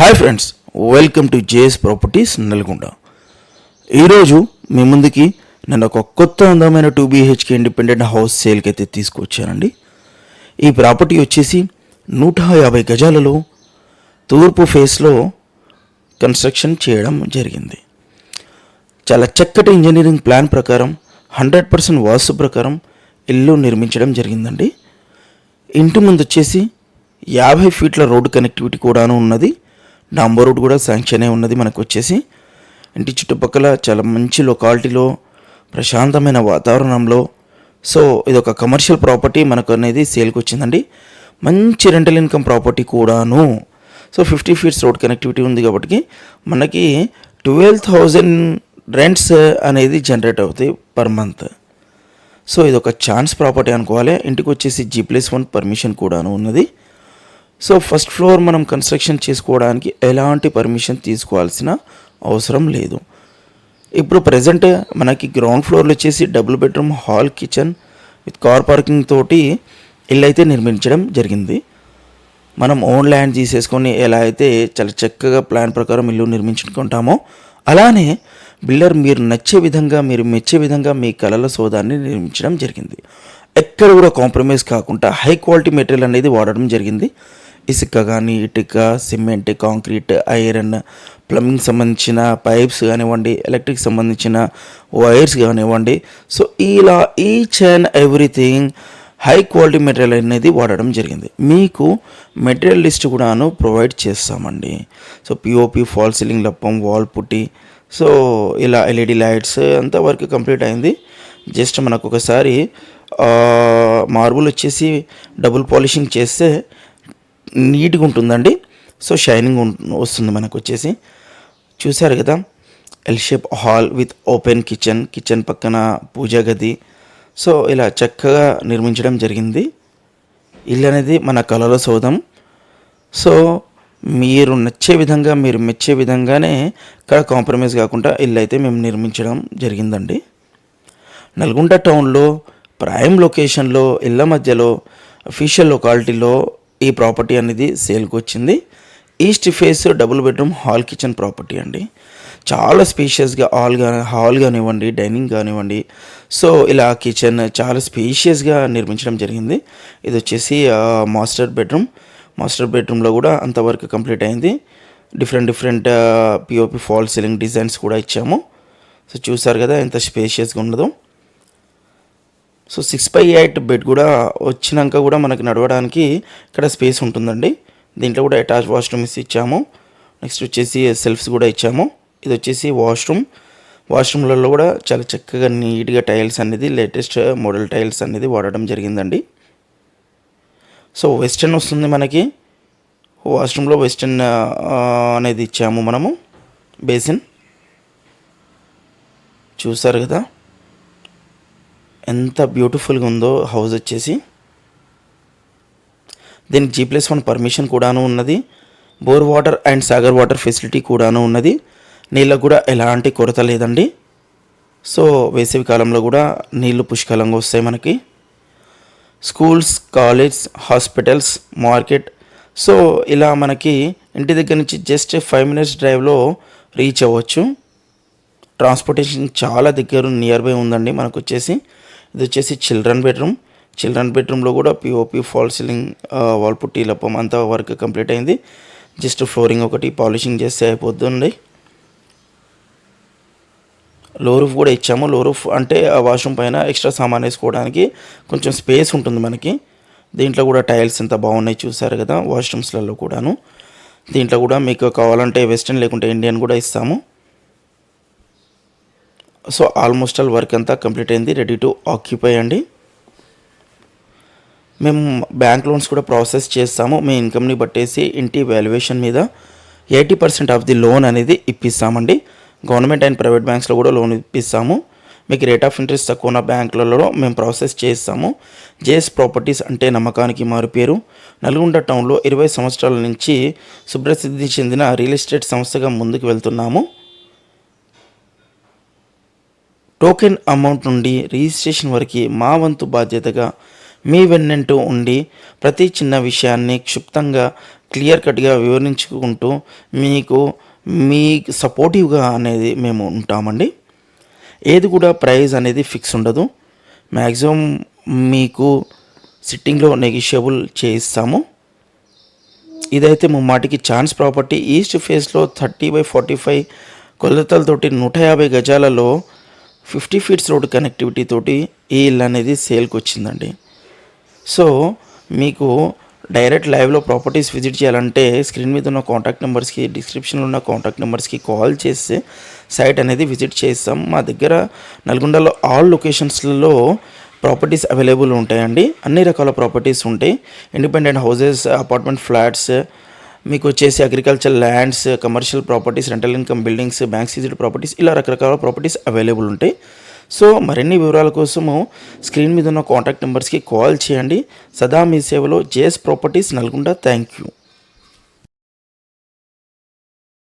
Hi friends, welcome to JS properties Nalgonda. ఈరోజు మీ ముందుకి నేను ఒక కొత్త అందమైన 2 BHK ఇండిపెండెంట్ హౌస్ సేల్కి అయితే తీసుకొచ్చానండి. ఈ ప్రాపర్టీ వచ్చేసి 150 గజాలలో తూర్పు ఫేస్లో కన్స్ట్రక్షన్ చేయడం జరిగింది. చాలా చక్కటి ఇంజనీరింగ్ ప్లాన్ ప్రకారం 100% వాస్తు ప్రకారం ఇల్లు నిర్మించడం జరిగిందండి. ఇంటి ముందు వచ్చేసి 50 ఫీట్ల రోడ్డు కనెక్టివిటీ కూడాను ఉన్నది. డాంబర్ రోడ్ కూడా శాంక్షన్ అయి ఉన్నది. మనకు వచ్చేసి ఇంటి చుట్టుపక్కల చాలా మంచి లొకాలిటీలో ప్రశాంతమైన వాతావరణంలో ఇది ఒక కమర్షియల్ ప్రాపర్టీ మనకు అనేది సేల్కి వచ్చిందండి. మంచి రెంటల్ ఇన్కమ్ ప్రాపర్టీ కూడాను. 50 ఫీట్స్ రోడ్ కనెక్టివిటీ ఉంది కాబట్టి మనకి 12,000 రెంట్స్ అనేది జనరేట్ అవుతాయి పర్ మంత్. ఇది ఒక ఛాన్స్ ప్రాపర్టీ అనుకోవాలి. ఇంటికి వచ్చేసి G+1 పర్మిషన్ కూడాను ఉన్నది. ఫస్ట్ ఫ్లోర్ మనం కన్స్ట్రక్షన్ చేసుకోవడానికి ఎలాంటి పర్మిషన్ తీసుకోవాల్సిన అవసరం లేదు. ఇప్పుడు ప్రజెంట్ మనకి గ్రౌండ్ ఫ్లోర్లో వచ్చేసి double bedroom hall kitchen with car parking తోటి ఇల్లు అయితే నిర్మించడం జరిగింది. మనం ఓన్ ల్యాండ్ తీసేసుకొని ఎలా అయితే చాలా చక్కగా ప్లాన్ ప్రకారం ఇల్లు నిర్మించుకుంటామో అలానే బిల్డర్ మీరు నచ్చే విధంగా మీరు మెచ్చే విధంగా మీ కలల సోదాన్ని నిర్మించడం జరిగింది. ఎక్కడ కూడా కాంప్రమైజ్ కాకుండా హై క్వాలిటీ మెటీరియల్ అనేది వాడడం జరిగింది. ఇసుక కానీ, ఇటుక, సిమెంట్, కాంక్రీట్, ఐరన్, ప్లంబింగ్ సంబంధించిన పైప్స్ కానివ్వండి, ఎలక్ట్రిక్ సంబంధించిన వైర్స్ కానివ్వండి. ఇలా each and everything high quality material అనేది వాడడం జరిగింది. మీకు మెటీరియల్ లిస్ట్ కూడాను ప్రొవైడ్ చేస్తామండి. పిఓపి, ఫాల్ సీలింగ్ లప్పం, వాల్ పుట్టి, ఇలా ఎల్ఈడి లైట్స్ అంతా వర్క్ కంప్లీట్ అయింది. జస్ట్ మనకు ఒకసారి మార్బుల్ వచ్చేసి డబుల్ పాలిషింగ్ చేస్తే నీట్గా ఉంటుందండి. షైనింగ్ వస్తుంది. మనకు వచ్చేసి చూసారు కదా, L shape hall with open kitchen పక్కన పూజా గది. ఇలా చక్కగా నిర్మించడం జరిగింది. ఇల్లు అనేది మన కళలో సౌధం. మీరు నచ్చే విధంగా మీరు మెచ్చే విధంగానే ఇక్కడ కాంప్రమైజ్ కాకుండా ఇల్లు అయితే మేము నిర్మించడం జరిగిందండి. నల్గొండ టౌన్లో ప్రైమ్ లొకేషన్లో ఇళ్ళ మధ్యలో అఫీషియల్ లొకాలిటీలో ఈ ప్రాపర్టీ అనేది సేల్కి వచ్చింది. East face double bedroom hall kitchen property అండి. చాలా స్పేషియస్గా హాల్ కానివ్వండి, డైనింగ్ కానివ్వండి. ఇలా కిచెన్ చాలా స్పేషియస్గా నిర్మించడం జరిగింది. ఇది వచ్చేసి మాస్టర్ బెడ్రూమ్లో కూడా అంతవరకు కంప్లీట్ అయింది. Different POP fall ceiling designs కూడా ఇచ్చాము. చూసారు కదా ఎంత స్పేషియస్గా ఉన్నదో. 6x8 బెడ్ కూడా వచ్చినాక కూడా మనకి నడవడానికి ఇక్కడ స్పేస్ ఉంటుందండి. దీంట్లో కూడా అటాచ్ వాష్రూమ్ ఇచ్చాము. నెక్స్ట్ వచ్చేసి సెల్ఫ్స్ కూడా ఇచ్చాము. ఇది వచ్చేసి వాష్రూమ్లలో కూడా చాలా చక్కగా నీట్గా టైల్స్ అనేది లేటెస్ట్ మోడల్ టైల్స్ అనేది వాడడం జరిగిందండి. వెస్టర్న్ వస్తుంది మనకి. వాష్రూమ్లో వెస్టర్న్ అనేది ఇచ్చాము మనము. బేసిన్ చూసారు కదా ఎంత బ్యూటిఫుల్గా ఉందో హౌస్ వచ్చేసి. దీనికి G+1 పర్మిషన్ కూడాను ఉన్నది. Bore water and Sagar water facility కూడాను ఉన్నది. నీళ్ళకు కూడా ఎలాంటి కొరత లేదండి. వేసవి కాలంలో కూడా నీళ్లు పుష్కలంగా వస్తాయి మనకి. స్కూల్స్, కాలేజ్, హాస్పిటల్స్, మార్కెట్ ఇలా మనకి ఇంటి దగ్గర నుంచి జస్ట్ 5 minutes డ్రైవ్లో రీచ్ అవ్వచ్చు. ట్రాన్స్పోర్టేషన్ చాలా దగ్గర నియర్ బై ఉందండి మనకు వచ్చేసి. ఇది వచ్చేసి చిల్డ్రన్ బెడ్రూమ్లో కూడా పిఓపి ఫాల్ సీలింగ్ వాల్ పుట్టి లప్పం అంతా వర్క్ కంప్లీట్ అయింది. జస్ట్ ఫ్లోరింగ్ ఒకటి పాలిషింగ్ చేస్తే అయిపోతుంది. లో రూఫ్ కూడా ఇచ్చాము. లో రూఫ్ అంటే ఆ వాష్రూమ్ పైన ఎక్స్ట్రా సామాన్ వేసుకోవడానికి కొంచెం స్పేస్ ఉంటుంది మనకి. దీంట్లో కూడా టైల్స్ ఎంత బాగున్నాయి చూసారు కదా వాష్రూమ్స్లలో కూడాను. దీంట్లో కూడా మీకు కావాలంటే వెస్టర్న్ లేకుంటే ఇండియన్ కూడా ఇస్తాము. ఆల్మోస్ట్ ఆల్ వర్క్ అంతా కంప్లీట్ అయింది. రెడీ టు ఆక్యుపై అండి. మేము బ్యాంక్ లోన్స్ కూడా ప్రాసెస్ చేస్తాము. మీ ఇన్కమ్ని బట్టేసి ఇంటి వాల్యుయేషన్ మీద 80% ఆఫ్ ది లోన్ అనేది ఇప్పిస్తామండి. గవర్నమెంట్ అండ్ ప్రైవేట్ బ్యాంక్స్లో కూడా లోన్ ఇప్పిస్తాము. మీకు రేట్ ఆఫ్ ఇంట్రెస్ట్ తక్కువ ఉన్న బ్యాంకులలో మేము ప్రాసెస్ చేస్తాము. జేఎస్ ప్రాపర్టీస్ అంటే నమ్మకానికి మారుపేరు. నల్గొండ టౌన్లో 20 సంవత్సరాల నుంచి సుప్రసిద్ధి చెందిన రియల్ ఎస్టేట్ సంస్థగా ముందుకు వెళ్తున్నాము. టోకెన్ అమౌంట్ నుండి రిజిస్ట్రేషన్ వరకు మా వంతు బాధ్యతగా మీ వెన్నంటూ ఉండి ప్రతి చిన్న విషయాన్ని క్షుప్తంగా క్లియర్ కట్గా వివరించుకుంటూ మీ సపోర్టివ్గా అనేది మేము ఉంటామండి. ఏది కూడా ప్రైస్ అనేది ఫిక్స్ ఉండదు. మ్యాక్సిమం మీకు సిట్టింగ్లో నెగిషియబుల్ చేయిస్తాము. ఇదైతే ముమ్మాటికి ఛాన్స్ ప్రాపర్టీ. ఈస్ట్ ఫేస్లో 30/45 కొలతలతోటి 150 గజాలలో 50 ఫీట్స్ రోడ్ కనెక్టివిటీ తోటి ఈ ఇల్లు అనేది సేల్కి వచ్చిందండి. సో మీకు డైరెక్ట్ లైవ్లో ప్రాపర్టీస్ విజిట్ చేయాలంటే స్క్రీన్ మీద ఉన్న కాంటాక్ట్ నెంబర్స్కి, డిస్క్రిప్షన్లో ఉన్న కాంటాక్ట్ నెంబర్స్కి కాల్ చేస్తే సైట్ అనేది విజిట్ చేస్తాం. మా దగ్గర నల్గొండలో ఆల్ లొకేషన్స్లలో ప్రాపర్టీస్ అవైలబుల్ ఉంటాయండి. అన్ని రకాల ప్రాపర్టీస్ ఉంటాయి. ఇండిపెండెంట్ హౌసెస్, అపార్ట్మెంట్ ఫ్లాట్స్, మీకు వచ్చేసి agriculture lands, commercial properties, rental income buildings, bank seized properties, ఇలా రకరకాల ప్రాపర్టీస్ అవైలబుల్ ఉంటాయి. సో మరిన్ని వివరాల కోసము స్క్రీన్ మీద ఉన్న కాంటాక్ట్ నెంబర్స్కి కాల్ చేయండి. సదా మీ సేవలో JS properties Nalgonda. Thank you.